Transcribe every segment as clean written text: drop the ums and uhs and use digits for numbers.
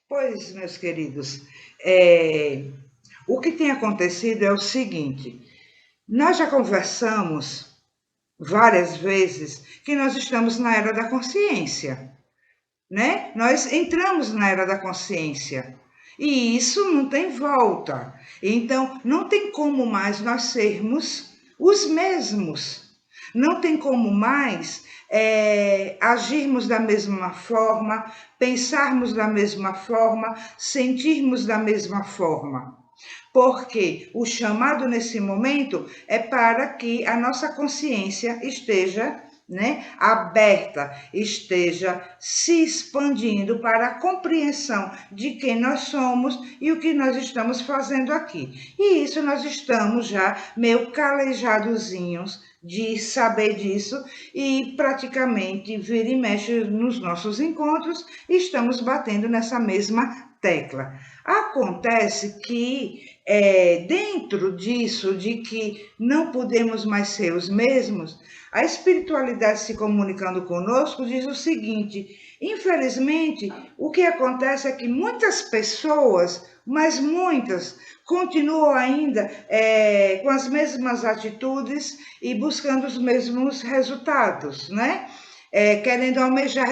Pois, meus queridos, é, o que tem acontecido é o seguinte: nós já conversamos várias vezes que nós estamos na era da consciência, né? Nós entramos na era da consciência e isso não tem volta. Então, não tem como mais nós sermos os mesmos. Não tem como mais agirmos da mesma forma, pensarmos da mesma forma, sentirmos da mesma forma. Porque o chamado nesse momento é para que a nossa consciência esteja, né, aberta, esteja se expandindo para a compreensão de quem nós somos e o que nós estamos fazendo aqui. E isso nós estamos já meio calejadozinhos de saber disso e praticamente vira e mexe nos nossos encontros estamos batendo nessa mesma tecla. Acontece que dentro disso, de que não podemos mais ser os mesmos, a espiritualidade se comunicando conosco diz o seguinte: infelizmente, o que acontece é que muitas pessoas, mas muitas, continuam ainda com as mesmas atitudes e buscando os mesmos resultados, né? Querendo almejar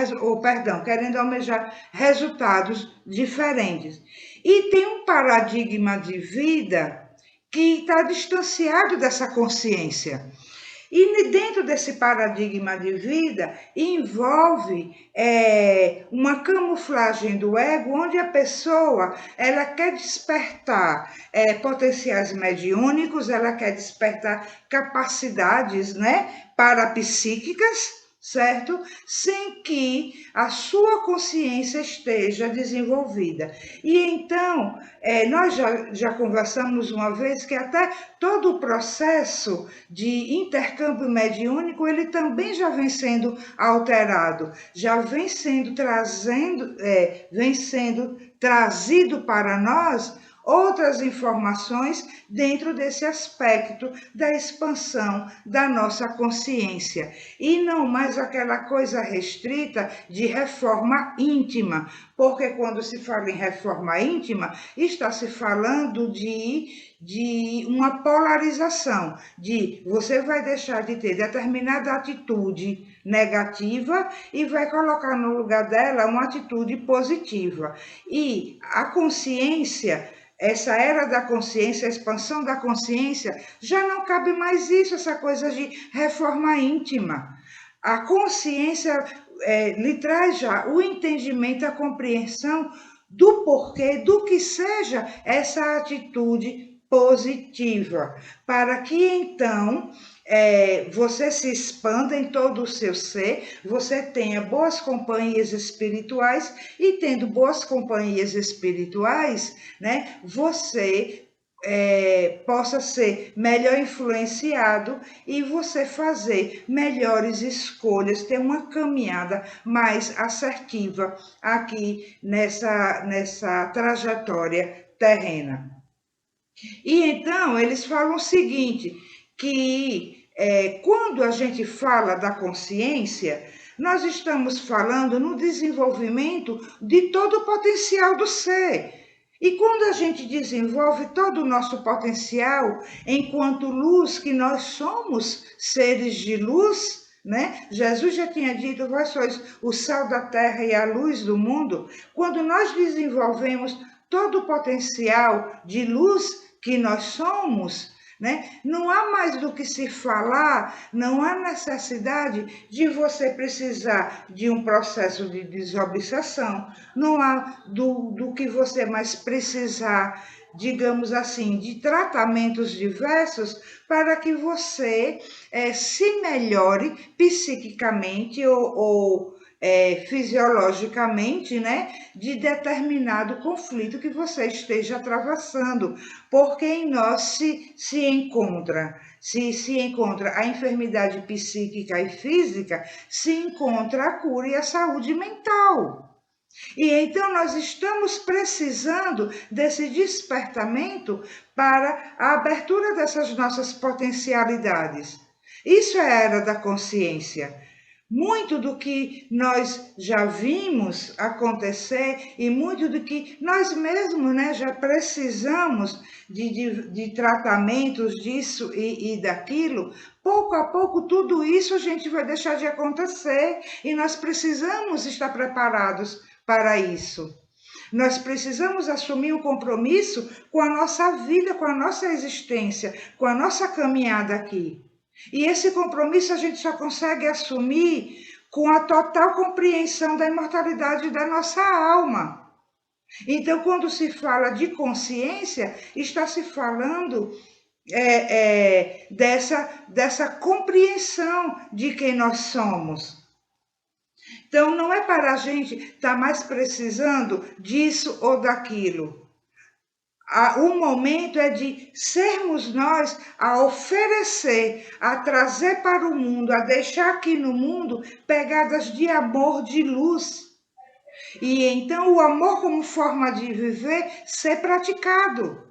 resultados diferentes. E tem um paradigma de vida que está distanciado dessa consciência. E dentro desse paradigma de vida envolve uma camuflagem do ego, onde a pessoa ela quer despertar potenciais mediúnicos, ela quer despertar capacidades, né, parapsíquicas, certo? Sem que a sua consciência esteja desenvolvida. E então, nós já conversamos uma vez que até todo o processo de intercâmbio mediúnico, ele também já vem sendo alterado, já vem sendo trazido para nós outras informações dentro desse aspecto da expansão da nossa consciência. E não mais aquela coisa restrita de reforma íntima, porque quando se fala em reforma íntima, está se falando de uma polarização, de você vai deixar de ter determinada atitude negativa e vai colocar no lugar dela uma atitude positiva. E a consciência, essa era da consciência, a expansão da consciência, já não cabe mais isso, essa coisa de reforma íntima. A consciência lhe traz já o entendimento, a compreensão do porquê, do que seja essa atitude positiva, para que então você se expanda em todo o seu ser, você tenha boas companhias espirituais e tendo boas companhias espirituais, né, você possa ser melhor influenciado e você fazer melhores escolhas, ter uma caminhada mais assertiva aqui nessa trajetória terrena. E então eles falam o seguinte, que quando a gente fala da consciência, nós estamos falando no desenvolvimento de todo o potencial do ser. E quando a gente desenvolve todo o nosso potencial, enquanto luz, que nós somos seres de luz, né? Jesus já tinha dito, vós sois o sal da terra e a luz do mundo. Quando nós desenvolvemos todo o potencial de luz que nós somos, né? Não há mais do que se falar, não há necessidade de você precisar de um processo de desobsessão, não há do que você mais precisar, digamos assim, de tratamentos diversos para que você se melhore psiquicamente ou fisiologicamente, né, de determinado conflito que você esteja atravessando, porque em nós se encontra a enfermidade psíquica e física, se encontra a cura e a saúde mental. E então nós estamos precisando desse despertamento para a abertura dessas nossas potencialidades. Isso é a era da consciência. Muito do que nós já vimos acontecer e muito do que nós mesmos, né, já precisamos de tratamentos disso e daquilo, pouco a pouco tudo isso a gente vai deixar de acontecer e nós precisamos estar preparados para isso. Nós precisamos assumir um compromisso com a nossa vida, com a nossa existência, com a nossa caminhada aqui. E esse compromisso a gente só consegue assumir com a total compreensão da imortalidade da nossa alma. Então, quando se fala de consciência, está se falando dessa compreensão de quem nós somos. Então, não é para a gente estar mais precisando disso ou daquilo. O momento é de sermos nós a oferecer, a trazer para o mundo, a deixar aqui no mundo pegadas de amor, de luz. E então o amor como forma de viver ser praticado.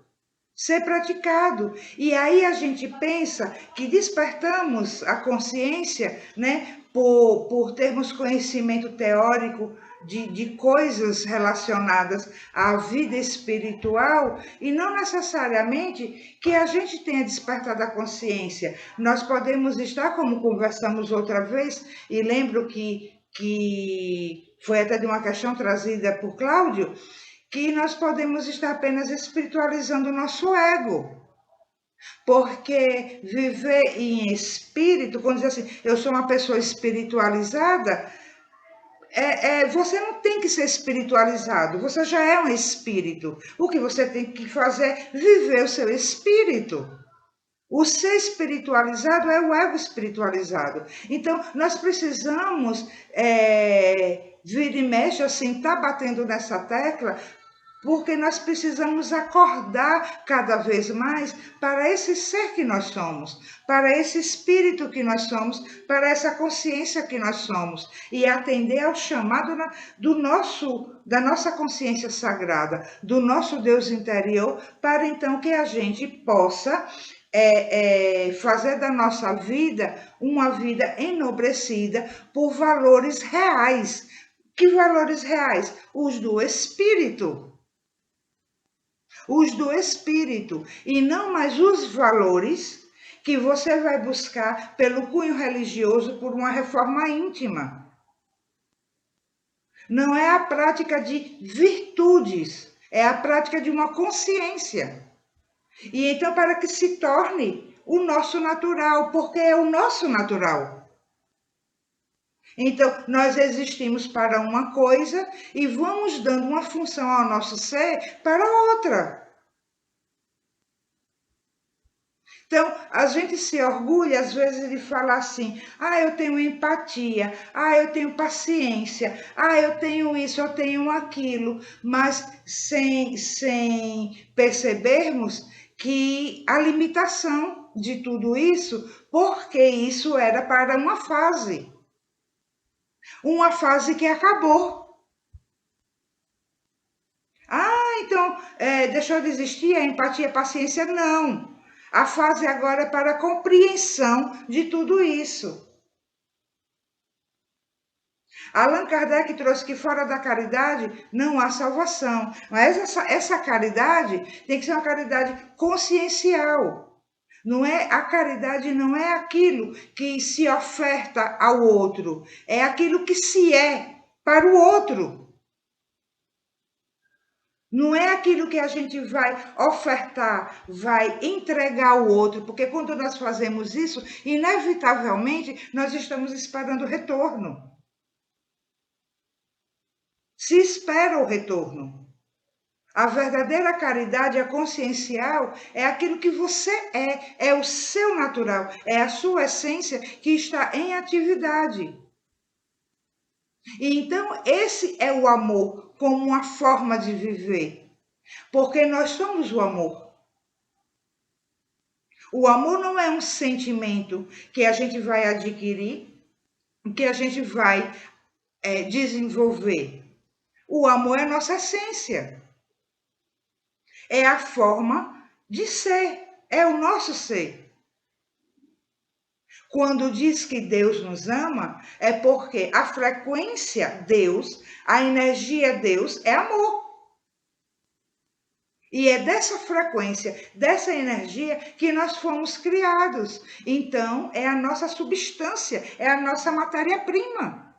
Ser praticado. E aí a gente pensa que despertamos a consciência, né, por termos conhecimento teórico de coisas relacionadas à vida espiritual, e não necessariamente que a gente tenha despertado a consciência. Nós podemos estar, como conversamos outra vez, e lembro que foi até de uma questão trazida por Cláudio, que nós podemos estar apenas espiritualizando o nosso ego. Porque viver em espírito, quando diz assim, eu sou uma pessoa espiritualizada, você não tem que ser espiritualizado, você já é um espírito. O que você tem que fazer é viver o seu espírito. O ser espiritualizado é o ego espiritualizado. Então, nós precisamos vir e mexe, assim, tá batendo nessa tecla, porque nós precisamos acordar cada vez mais para esse ser que nós somos, para esse espírito que nós somos, para essa consciência que nós somos, e atender ao chamado da nossa consciência sagrada, do nosso Deus interior, para então que a gente possa fazer da nossa vida uma vida enobrecida por valores reais. Que valores reais? Os do espírito. Os do espírito, e não mais os valores que você vai buscar pelo cunho religioso por uma reforma íntima. Não é a prática de virtudes, é a prática de uma consciência. E então, para que se torne o nosso natural, porque é o nosso natural. Então, nós existimos para uma coisa e vamos dando uma função ao nosso ser para outra. Então, a gente se orgulha, às vezes, de falar assim: ah, eu tenho empatia, ah, eu tenho paciência, ah, eu tenho isso, eu tenho aquilo, mas sem percebermos que a limitação de tudo isso, porque isso era para uma fase que acabou. Ah, então, deixou de existir a empatia, a paciência? Não. A fase agora é para a compreensão de tudo isso. Allan Kardec trouxe que fora da caridade não há salvação. Mas essa caridade tem que ser uma caridade consciencial. A caridade não é aquilo que se oferta ao outro, é aquilo que se é para o outro. Não é aquilo que a gente vai ofertar, vai entregar ao outro, porque quando nós fazemos isso, inevitavelmente nós estamos esperando o retorno. Se espera o retorno. A verdadeira caridade, a consciencial, é aquilo que você é o seu natural, é a sua essência que está em atividade. E então, esse é o amor como uma forma de viver, porque nós somos o amor. O amor não é um sentimento que a gente vai adquirir, que a gente vai desenvolver. O amor é nossa essência. É a forma de ser, é o nosso ser. Quando diz que Deus nos ama, é porque a frequência Deus, a energia Deus é amor. E é dessa frequência, dessa energia que nós fomos criados. Então, é a nossa substância, é a nossa matéria-prima.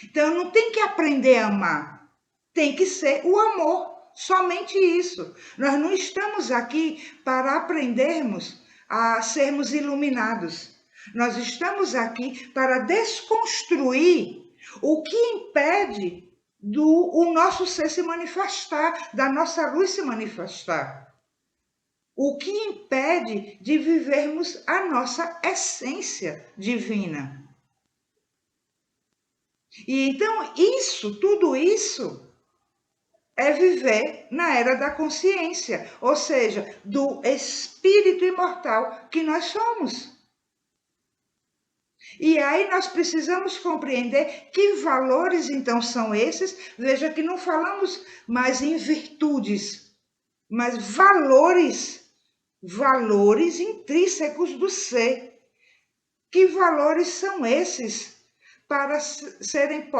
Então, não tem que aprender a amar, tem que ser o amor, somente isso. Nós não estamos aqui para aprendermos a sermos iluminados. Nós estamos aqui para desconstruir o que impede o nosso ser se manifestar, da nossa luz se manifestar. O que impede de vivermos a nossa essência divina. E então tudo isso é viver na era da consciência, ou seja, do espírito imortal que nós somos. E aí nós precisamos compreender que valores então são esses. Veja que não falamos mais em virtudes, mas valores intrínsecos do ser. Que valores são esses para serem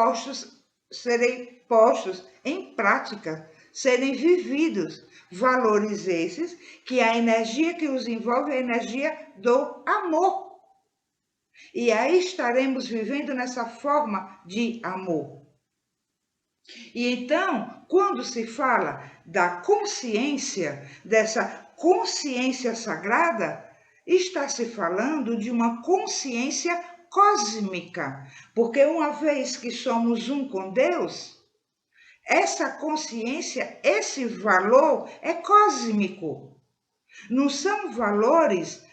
postos em prática, serem vividos? Valores esses que a energia que os envolve é a energia do amor. E aí estaremos vivendo nessa forma de amor. E então, quando se fala da consciência, dessa consciência sagrada, está se falando de uma consciência cósmica, porque uma vez que somos um com Deus, essa consciência, esse valor é cósmico. Não são valores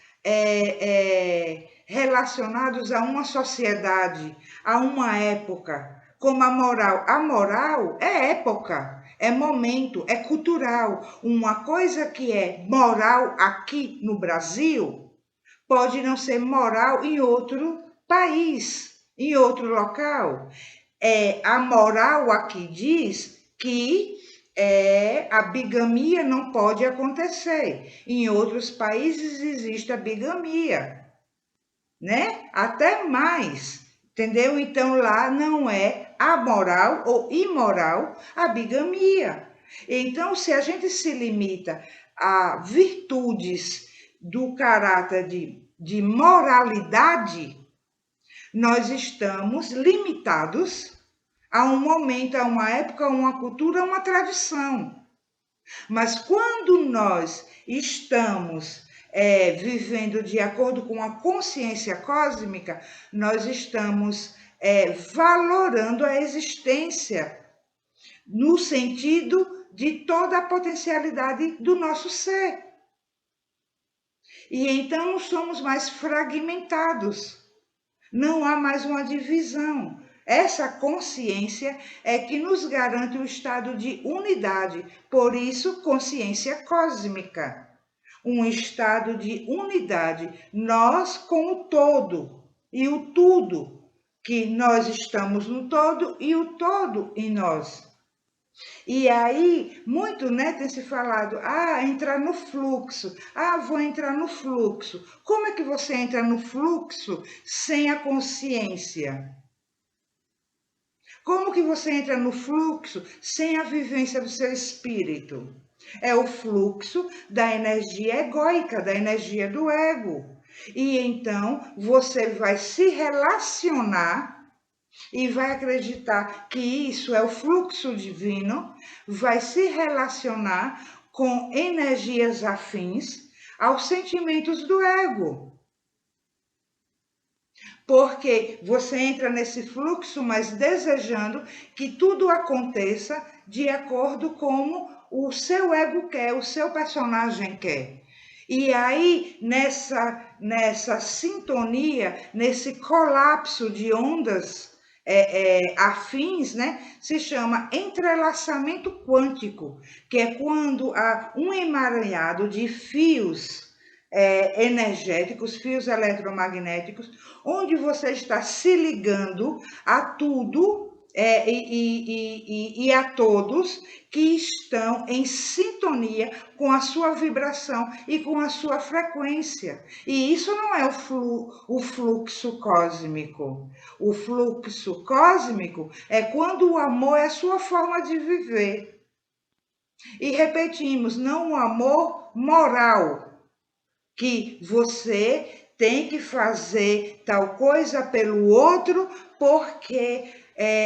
relacionados a uma sociedade, a uma época, como a moral. A moral é época, é momento, é cultural. Uma coisa que é moral aqui no Brasil pode não ser moral em outro país, em outro local. A moral aqui diz que a bigamia não pode acontecer. Em outros países existe a bigamia, né? Até mais, entendeu? Então lá não é amoral ou imoral a bigamia. Então, se a gente se limita a virtudes do caráter de moralidade, nós estamos limitados a um momento, a uma época, a uma cultura, a uma tradição. Mas quando nós estamos vivendo de acordo com a consciência cósmica, nós estamos valorando a existência no sentido de toda a potencialidade do nosso ser. E então não somos mais fragmentados, não há mais uma divisão. Essa consciência é que nos garante o estado de unidade, por isso, consciência cósmica. Um estado de unidade, nós com o todo e o tudo, que nós estamos no todo e o todo em nós. E aí, muito, né, tem se falado, entrar no fluxo, vou entrar no fluxo. Como é que você entra no fluxo sem a consciência? Como que você entra no fluxo sem a vivência do seu espírito? É o fluxo da energia egóica, da energia do ego. E então você vai se relacionar e vai acreditar que isso é o fluxo divino, vai se relacionar com energias afins aos sentimentos do ego. Porque você entra nesse fluxo, mas desejando que tudo aconteça de acordo com o seu ego quer, o seu personagem quer. E aí, nessa sintonia, nesse colapso de ondas afins, né, se chama entrelaçamento quântico, que é quando há um emaranhado de fios energéticos, fios eletromagnéticos, onde você está se ligando a tudo e a todos que estão em sintonia com a sua vibração e com a sua frequência. E isso não é o fluxo cósmico. O fluxo cósmico é quando o amor é a sua forma de viver. E repetimos, não o amor moral, que você tem que fazer tal coisa pelo outro porque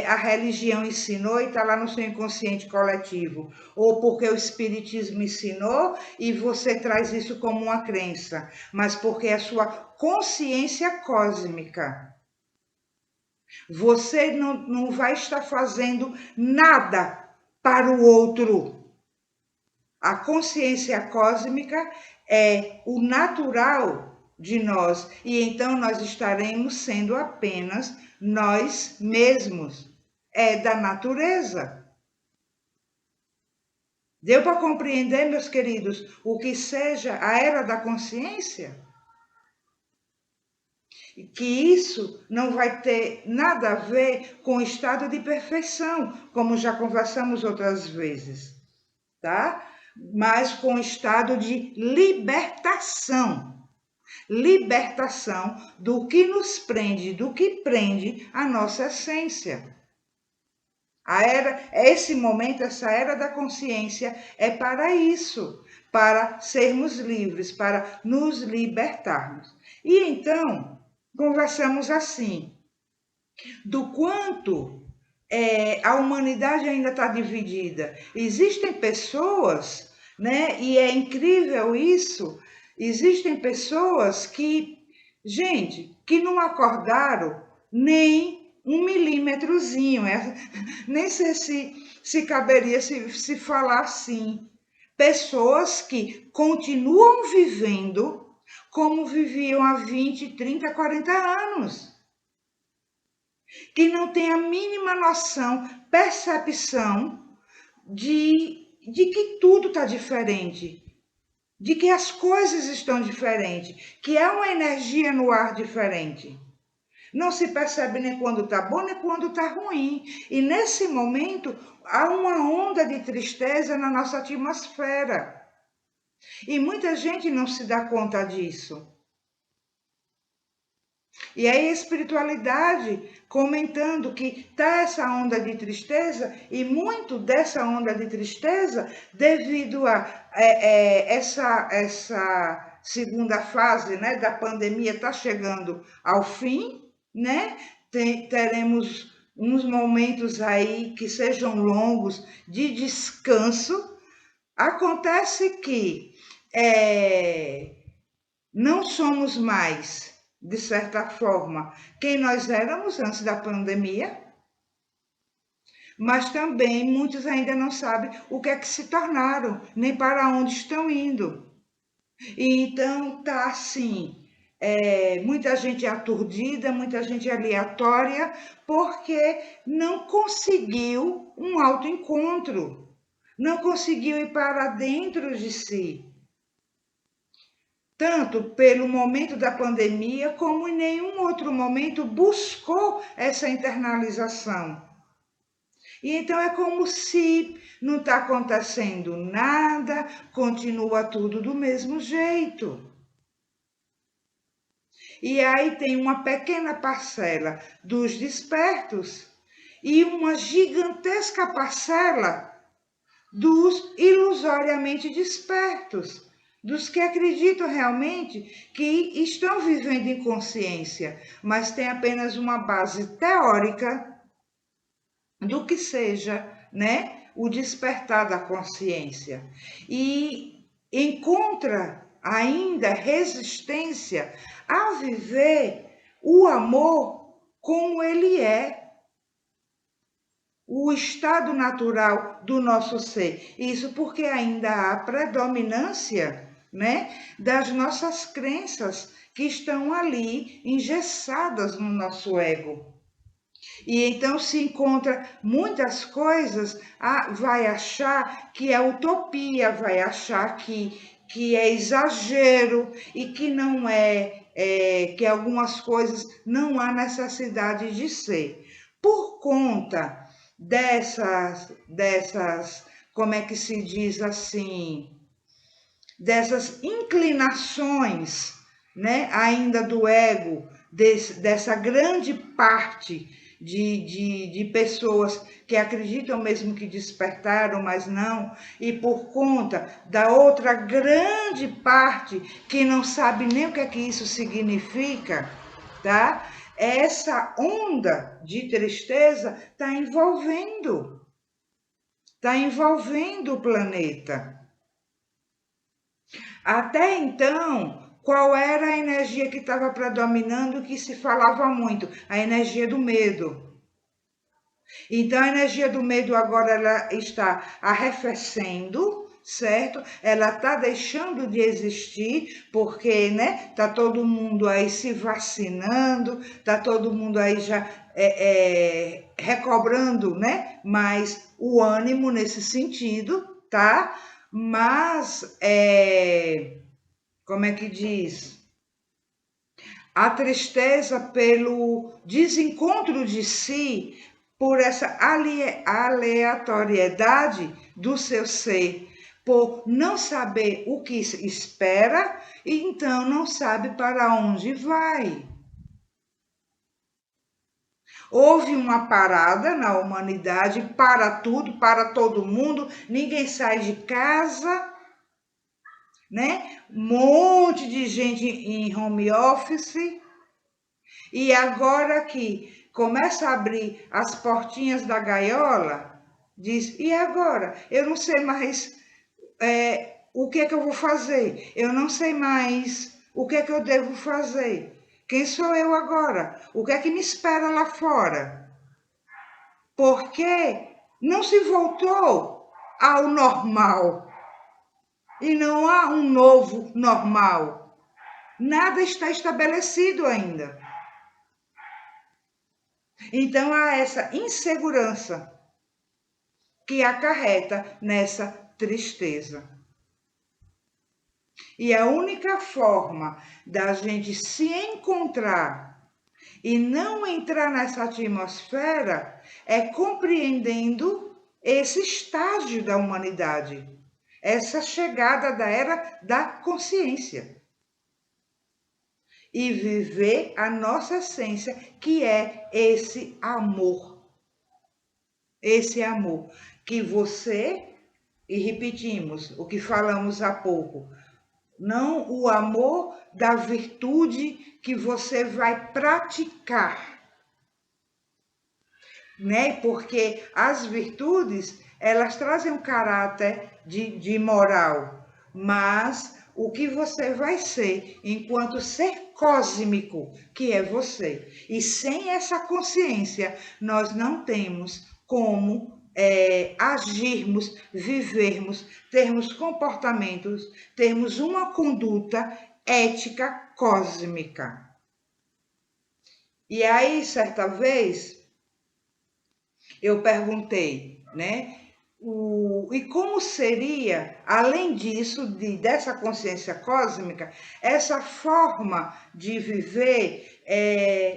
a religião ensinou e está lá no seu inconsciente coletivo, ou porque o espiritismo ensinou e você traz isso como uma crença, mas porque é a sua consciência cósmica. Você não vai estar fazendo nada para o outro. A consciência cósmica é o natural de nós, e então nós estaremos sendo apenas nós mesmos. É da natureza. Deu para compreender, meus queridos, o que seja a era da consciência? Que isso não vai ter nada a ver com o estado de perfeição, como já conversamos outras vezes, tá? Mas com o estado de libertação. Libertação do que nos prende, do que prende a nossa essência. Esse momento, essa era da consciência é para isso, para sermos livres, para nos libertarmos. E então, conversamos assim, do quanto a humanidade ainda está dividida. Existem pessoas, né? E é incrível isso. Existem pessoas que, gente, que não acordaram nem um milímetrozinho. Nem sei se caberia se falar assim. Pessoas que continuam vivendo como viviam há 20, 30, 40 anos. Que não tem a mínima noção, percepção de que tudo está diferente, de que as coisas estão diferentes, que há uma energia no ar diferente. Não se percebe nem quando está bom, nem quando está ruim. E nesse momento, há uma onda de tristeza na nossa atmosfera. E muita gente não se dá conta disso. E aí a espiritualidade comentando que está essa onda de tristeza, e muito dessa onda de tristeza devido a essa segunda fase, né, da pandemia está chegando ao fim, né? Teremos uns momentos aí que sejam longos de descanso. Acontece que não somos mais, de certa forma, quem nós éramos antes da pandemia, mas também muitos ainda não sabem o que é que se tornaram, nem para onde estão indo. E então tá assim, muita gente aturdida, muita gente aleatória, porque não conseguiu um autoencontro, não conseguiu ir para dentro de si. Tanto pelo momento da pandemia, como em nenhum outro momento buscou essa internalização. E então é como se não está acontecendo nada, continua tudo do mesmo jeito. E aí tem uma pequena parcela dos despertos e uma gigantesca parcela dos ilusoriamente despertos, dos que acreditam realmente que estão vivendo em consciência, mas têm apenas uma base teórica do que seja, né, o despertar da consciência. E encontra ainda resistência a viver o amor como ele é, o estado natural do nosso ser. Isso porque ainda há predominância, né, das nossas crenças que estão ali engessadas no nosso ego. E então se encontra muitas coisas, vai achar que é utopia, vai achar que é exagero e que não que algumas coisas não há necessidade de ser. Por conta dessas, como é que se diz assim, dessas inclinações, né, ainda do ego, dessa grande parte de pessoas que acreditam mesmo que despertaram, mas não, e por conta da outra grande parte que não sabe nem o que é que isso significa, tá? Essa onda de tristeza está envolvendo o planeta. Até então, qual era a energia que estava predominando, que se falava muito? A energia do medo. Então, a energia do medo agora ela está arrefecendo, certo? Ela está deixando de existir, porque, né? Tá todo mundo aí se vacinando, tá todo mundo aí já recobrando, né? Mais o ânimo nesse sentido, tá? Mas como é que diz? A tristeza pelo desencontro de si, por essa aleatoriedade do seu ser, por não saber o que espera e então não sabe para onde vai. Houve uma parada na humanidade para tudo, para todo mundo, ninguém sai de casa, né? Um monte de gente em home office. E agora que começa a abrir as portinhas da gaiola, diz: e agora? Eu não sei mais o que é que eu vou fazer. Eu não sei mais o que é que eu devo fazer. Quem sou eu agora? O que é que me espera lá fora? Porque não se voltou ao normal. E não há um novo normal. Nada está estabelecido ainda. Então há essa insegurança que acarreta nessa tristeza. E a única forma da gente se encontrar e não entrar nessa atmosfera é compreendendo esse estágio da humanidade, essa chegada da era da consciência. E viver a nossa essência, que é esse amor. Esse amor que você, e repetimos o que falamos há pouco, não o amor da virtude que você vai praticar, né? Porque as virtudes, elas trazem um caráter de moral, mas o que você vai ser enquanto ser cósmico, que é você. E sem essa consciência, nós não temos como agirmos, vivermos, termos comportamentos, termos uma conduta ética cósmica. E aí, certa vez, eu perguntei, né? E como seria, além disso, dessa consciência cósmica, essa forma de viver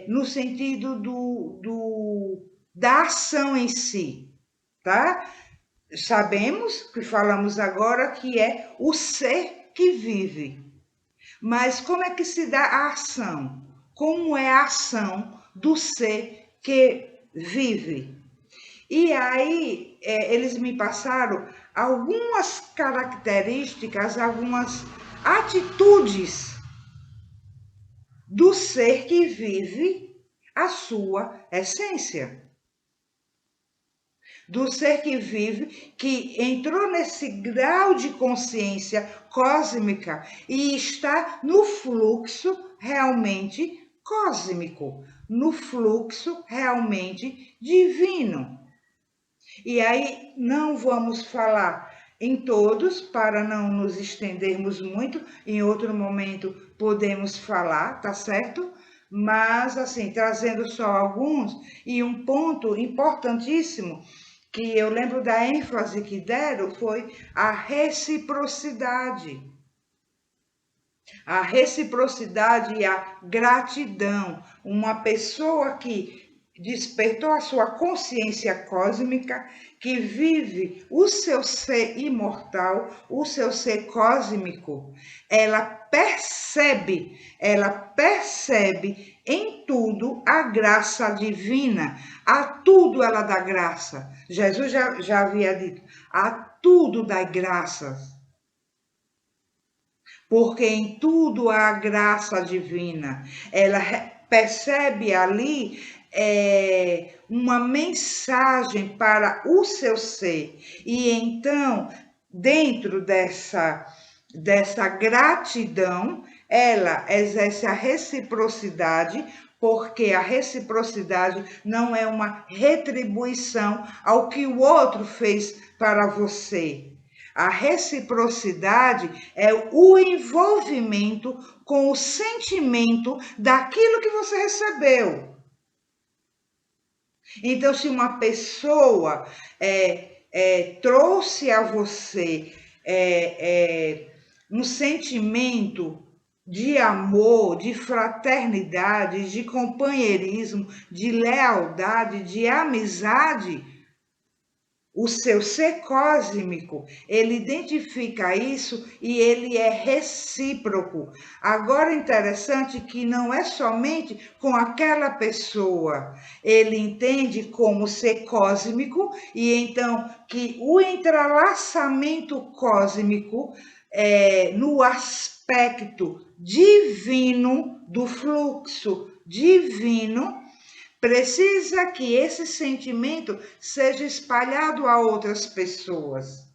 no sentido da ação em si, tá? Sabemos que falamos agora que é o ser que vive. Mas como é que se dá a ação? Como é a ação do ser que vive? E aí, eles me passaram algumas características, algumas atitudes do ser que vive a sua essência. Do ser que vive, que entrou nesse grau de consciência cósmica e está no fluxo realmente cósmico, no fluxo realmente divino. E aí não vamos falar em todos para não nos estendermos muito, em outro momento podemos falar, tá certo? Mas assim, trazendo só alguns, e um ponto importantíssimo que eu lembro da ênfase que deram foi a reciprocidade. A reciprocidade e a gratidão. Uma pessoa que despertou a sua consciência cósmica, que vive o seu ser imortal, o seu ser cósmico, ela percebe em tudo a graça divina, a tudo ela dá graça. Jesus já havia dito, a tudo dá graças, porque em tudo há graça divina. Ela percebe ali uma mensagem para o seu ser. E então, dentro dessa gratidão, ela exerce a reciprocidade, porque a reciprocidade não é uma retribuição ao que o outro fez para você. A reciprocidade é o envolvimento com o sentimento daquilo que você recebeu. Então, se uma pessoa trouxe a você um sentimento de amor, de fraternidade, de companheirismo, de lealdade, de amizade, o seu ser cósmico, ele identifica isso e ele é recíproco. Agora, interessante que não é somente com aquela pessoa, ele entende como ser cósmico e então que o entrelaçamento cósmico no aspecto divino, do fluxo divino, precisa que esse sentimento seja espalhado a outras pessoas.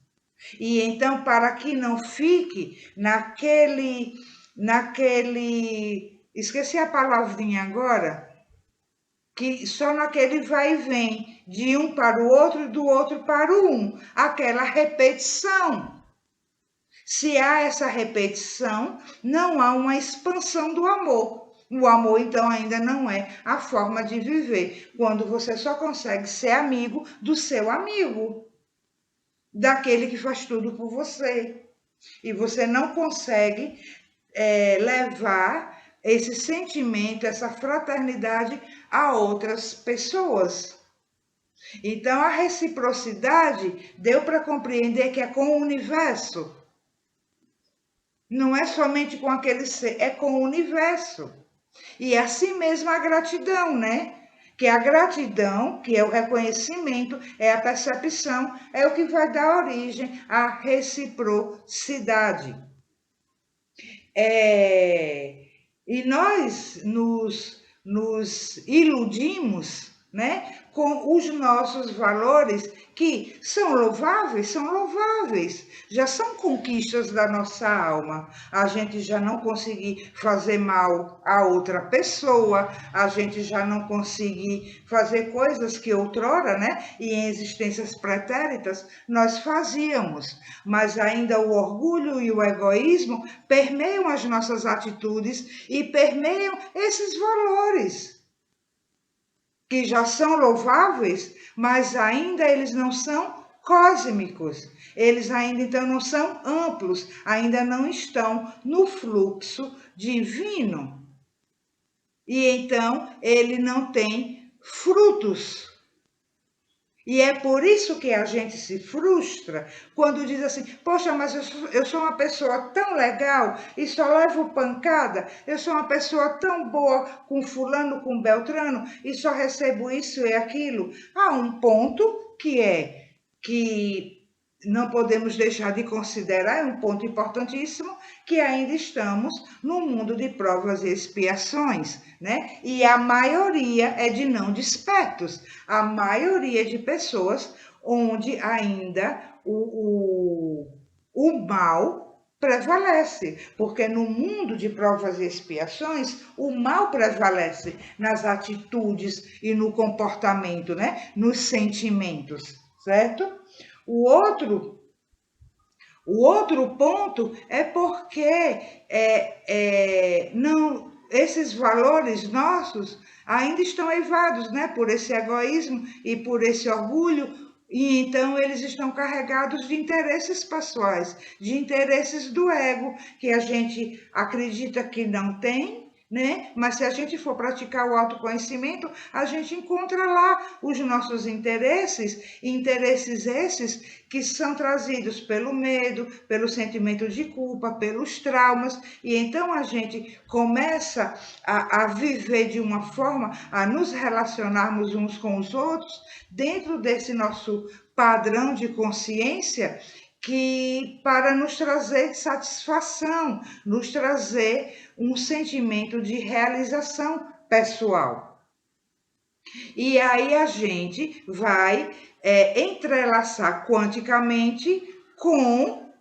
E então, para que não fique esqueci a palavrinha agora, que só naquele vai e vem, de um para o outro, do outro para o um, aquela repetição. Se há essa repetição, não há uma expansão do amor. O amor, então, ainda não é a forma de viver, quando você só consegue ser amigo do seu amigo, daquele que faz tudo por você. E você não consegue levar esse sentimento, essa fraternidade a outras pessoas. Então, a reciprocidade deu para compreender que é com o universo. Não é somente com aquele ser, é com o universo. E assim mesmo a gratidão, né? Que a gratidão, que é o reconhecimento, é a percepção, é o que vai dar origem à reciprocidade. E nós nos iludimos, né, com os nossos valores, que são louváveis, já são conquistas da nossa alma. A gente já não conseguir fazer mal a outra pessoa, a gente já não conseguir fazer coisas que outrora, né, e em existências pretéritas, nós fazíamos. Mas ainda o orgulho e o egoísmo permeiam as nossas atitudes e permeiam esses valores, que já são louváveis, mas ainda eles não são cósmicos. Eles ainda então não são amplos, ainda não estão no fluxo divino. E então ele não tem frutos. E é por isso que a gente se frustra quando diz assim, poxa, mas eu sou uma pessoa tão legal e só levo pancada, eu sou uma pessoa tão boa com fulano, com Beltrano e só recebo isso e aquilo. Há um ponto que não podemos deixar de considerar, é um ponto importantíssimo, que ainda estamos no mundo de provas e expiações, né? E a maioria é de não despertos, a maioria de pessoas onde ainda o mal prevalece, porque no mundo de provas e expiações, o mal prevalece nas atitudes e no comportamento, né? Nos sentimentos, certo? O outro ponto é porque não, esses valores nossos ainda estão eivados, né, por esse egoísmo e por esse orgulho, e então eles estão carregados de interesses pessoais, de interesses do ego, que a gente acredita que não tem, né? Mas se a gente for praticar o autoconhecimento, a gente encontra lá os nossos interesses, interesses esses que são trazidos pelo medo, pelo sentimento de culpa, pelos traumas, e então a gente começa a viver de uma forma, a nos relacionarmos uns com os outros, dentro desse nosso padrão de consciência, que para nos trazer satisfação, nos trazer um sentimento de realização pessoal. E aí a gente vai entrelaçar quanticamente com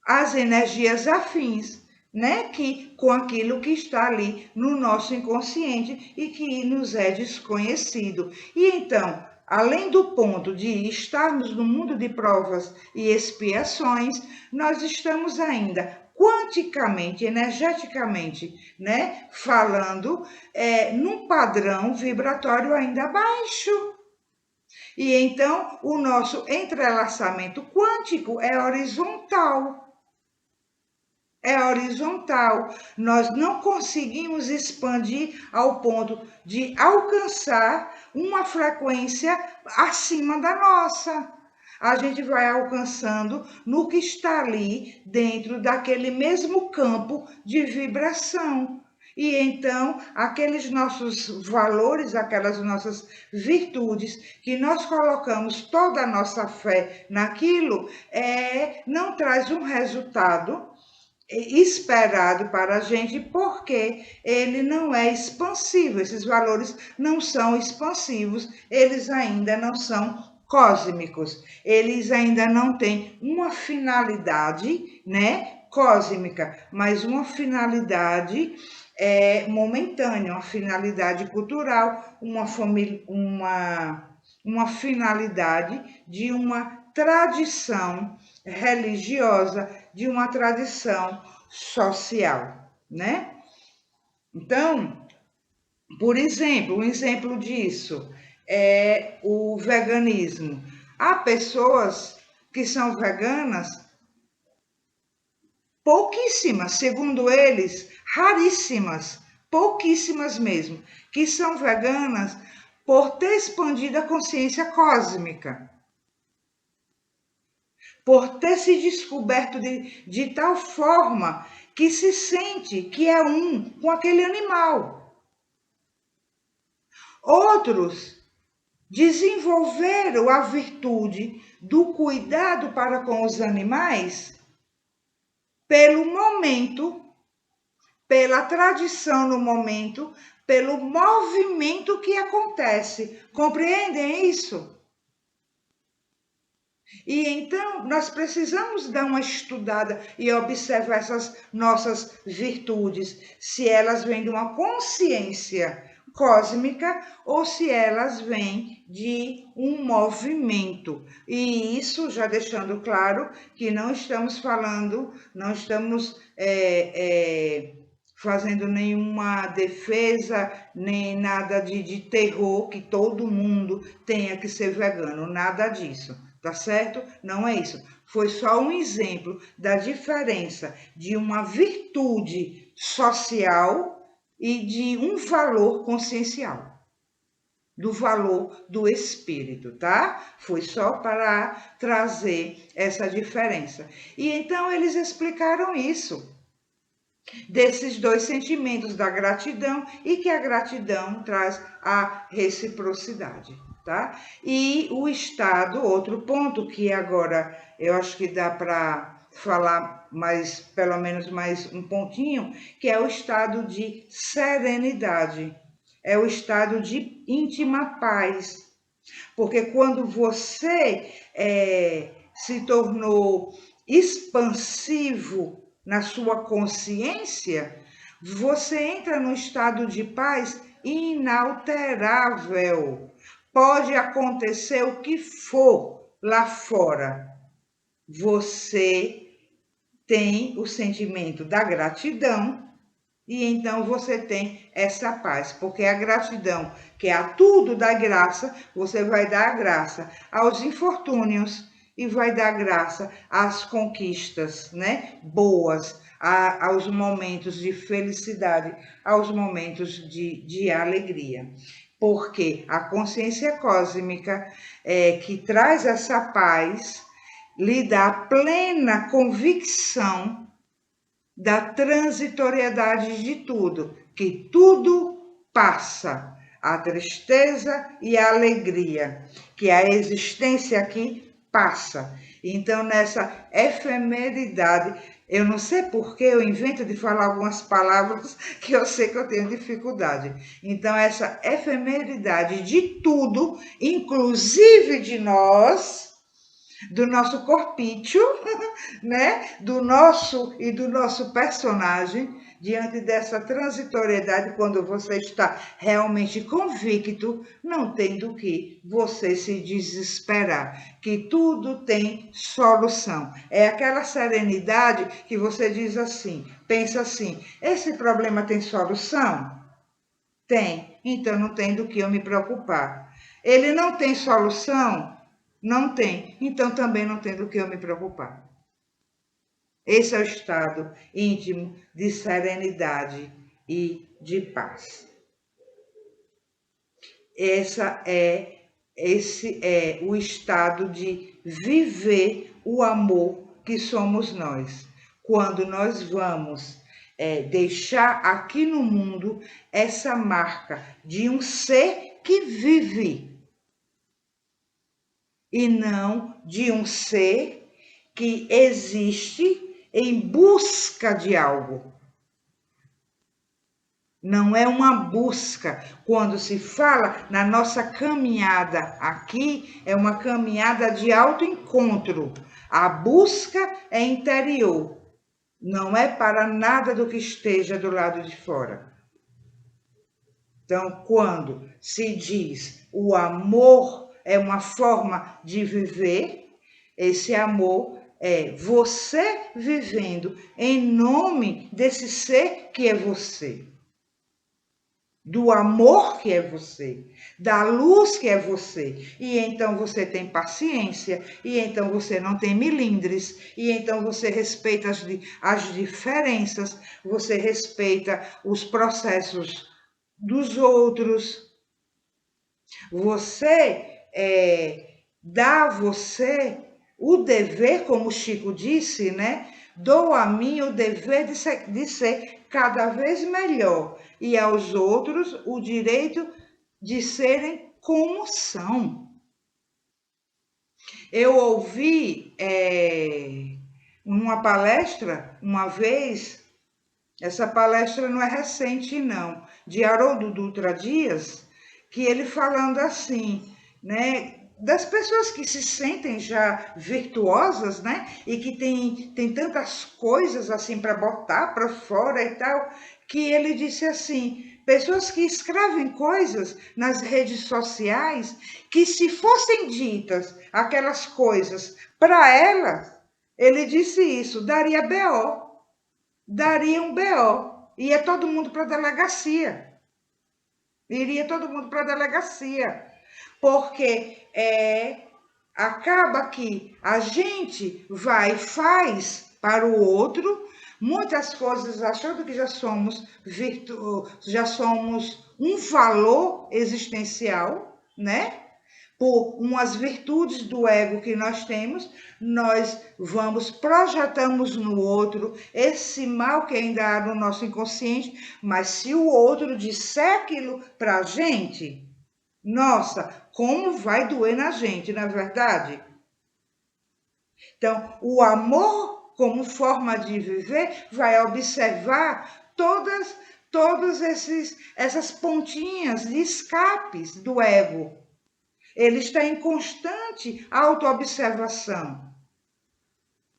as energias afins, né? Com aquilo que está ali no nosso inconsciente e que nos é desconhecido. E então, além do ponto de estarmos no mundo de provas e expiações, nós estamos ainda quanticamente, energeticamente, né, falando num padrão vibratório ainda baixo. E então o nosso entrelaçamento quântico é horizontal. É horizontal. Nós não conseguimos expandir ao ponto de alcançar uma frequência acima da nossa. A gente vai alcançando no que está ali dentro daquele mesmo campo de vibração. E então, aqueles nossos valores, aquelas nossas virtudes, que nós colocamos toda a nossa fé naquilo, não traz um resultado esperado para a gente, porque ele não é expansivo, esses valores não são expansivos, eles ainda não são cósmicos, eles ainda não têm uma finalidade, né, cósmica, mas uma finalidade momentânea, uma finalidade cultural, uma finalidade de uma tradição religiosa, de uma tradição social, né? Então, por exemplo, um exemplo disso é o veganismo. Há pessoas que são veganas, pouquíssimas, segundo eles, raríssimas, pouquíssimas mesmo, que são veganas por ter expandido a consciência cósmica, por ter se descoberto de tal forma que se sente que é um com aquele animal. Outros desenvolveram a virtude do cuidado para com os animais pelo momento, pela tradição no momento, pelo movimento que acontece. Compreendem isso? E então nós precisamos dar uma estudada e observar essas nossas virtudes, se elas vêm de uma consciência cósmica ou se elas vêm de um movimento. E isso já deixando claro que não estamos falando, não estamos fazendo nenhuma defesa, nem nada de terror, que todo mundo tenha que ser vegano, nada disso. Tá certo? Não é isso. Foi só um exemplo da diferença de uma virtude social e de um valor consciencial, do valor do espírito, tá? Foi só para trazer essa diferença. E então eles explicaram isso, desses dois sentimentos, da gratidão, e que a gratidão traz a reciprocidade. Tá? E o estado, outro ponto que agora eu acho que dá para falar mais, pelo menos mais um pontinho, que é o estado de serenidade, é o estado de íntima paz. Porque quando você se tornou expansivo na sua consciência, você entra num estado de paz inalterável. Pode acontecer o que for lá fora. Você tem o sentimento da gratidão e então você tem essa paz, porque a gratidão, que é a tudo da graça, você vai dar a graça aos infortúnios e vai dar graça às conquistas, né, boas, aos momentos de felicidade, aos momentos de alegria. Porque a consciência cósmica que traz essa paz lhe dá plena convicção da transitoriedade de tudo, que tudo passa, a tristeza e a alegria, que a existência aqui passa. Então, nessa efemeridade, eu não sei por que eu invento de falar algumas palavras que eu sei que eu tenho dificuldade. Então, essa efemeridade de tudo, inclusive de nós, do nosso corpício, né? Do nosso personagem, diante dessa transitoriedade, quando você está realmente convicto, não tem do que você se desesperar, que tudo tem solução. É aquela serenidade que você diz assim, pensa assim, esse problema tem solução? Tem, então não tem do que eu me preocupar. Ele não tem solução? Não tem, então também não tem do que eu me preocupar. Esse é o estado íntimo de serenidade e de paz. Esse é o estado de viver o amor que somos nós. Quando nós vamos deixar aqui no mundo essa marca de um ser que vive, e não de um ser que existe em busca de algo. Não é uma busca. Quando se fala na nossa caminhada aqui, é uma caminhada de autoencontro. A busca é interior. Não é para nada do que esteja do lado de fora. Então, quando se diz o amor é uma forma de viver, esse amor é você vivendo em nome desse ser que é você, do amor que é você, da luz que é você. E então você tem paciência, e então você não tem milindres, e então você respeita as diferenças, você respeita os processos dos outros. Você dá a você o dever, como o Chico disse, né? Dou a mim o dever de ser cada vez melhor e aos outros o direito de serem como são. Eu ouvi numa palestra uma vez, essa palestra não é recente não, de Haroldo Dutra Dias, que ele falando assim, né, das pessoas que se sentem já virtuosas, né, e que tem tantas coisas assim para botar para fora e tal, que ele disse assim, pessoas que escrevem coisas nas redes sociais, que se fossem ditas aquelas coisas para elas, ele disse isso, daria BO, daria um BO, ia todo mundo para a delegacia. Iria todo mundo para a delegacia, porque acaba que a gente vai e faz para o outro muitas coisas achando que já somos um valor existencial, né? Por umas virtudes do ego que nós temos, nós projetamos no outro esse mal que ainda há no nosso inconsciente, mas se o outro disser aquilo para a gente, nossa, como vai doer na gente, não é verdade? Então, o amor como forma de viver vai observar todas essas pontinhas de escapes do ego. Ele está em constante autoobservação.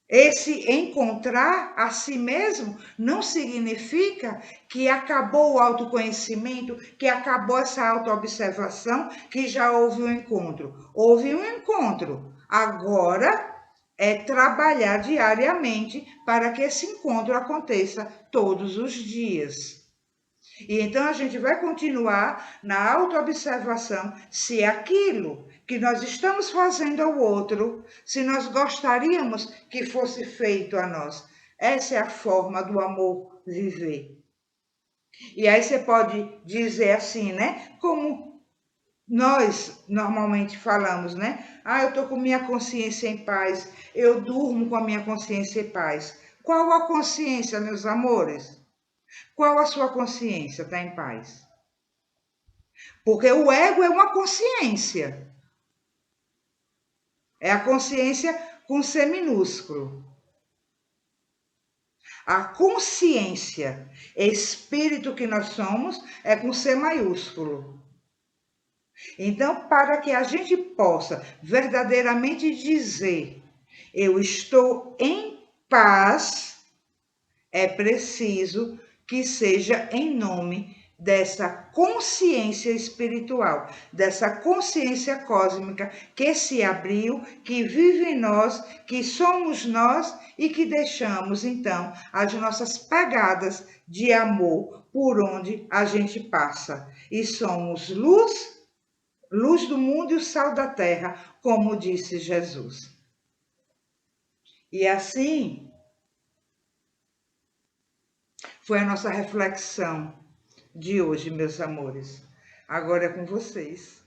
Esse encontrar a si mesmo não significa que acabou o autoconhecimento, que acabou essa autoobservação, que já houve um encontro. Houve um encontro. Agora é trabalhar diariamente para que esse encontro aconteça todos os dias. E então a gente vai continuar na autoobservação se aquilo que nós estamos fazendo ao outro, se nós gostaríamos que fosse feito a nós. Essa é a forma do amor viver. E aí você pode dizer assim, né? Como nós normalmente falamos, né? Ah, eu estou com minha consciência em paz, eu durmo com a minha consciência em paz. Qual a consciência, meus amores? Qual a sua consciência está em paz? Porque o ego é uma consciência. É a consciência com C minúsculo. A consciência, espírito que nós somos, é com C maiúsculo. Então, para que a gente possa verdadeiramente dizer, eu estou em paz, é preciso que seja em nome dessa consciência espiritual, dessa consciência cósmica que se abriu, que vive em nós, que somos nós e que deixamos então as nossas pegadas de amor por onde a gente passa. E somos luz, luz do mundo e o sal da terra, como disse Jesus. E assim foi a nossa reflexão de hoje, meus amores. Agora é com vocês.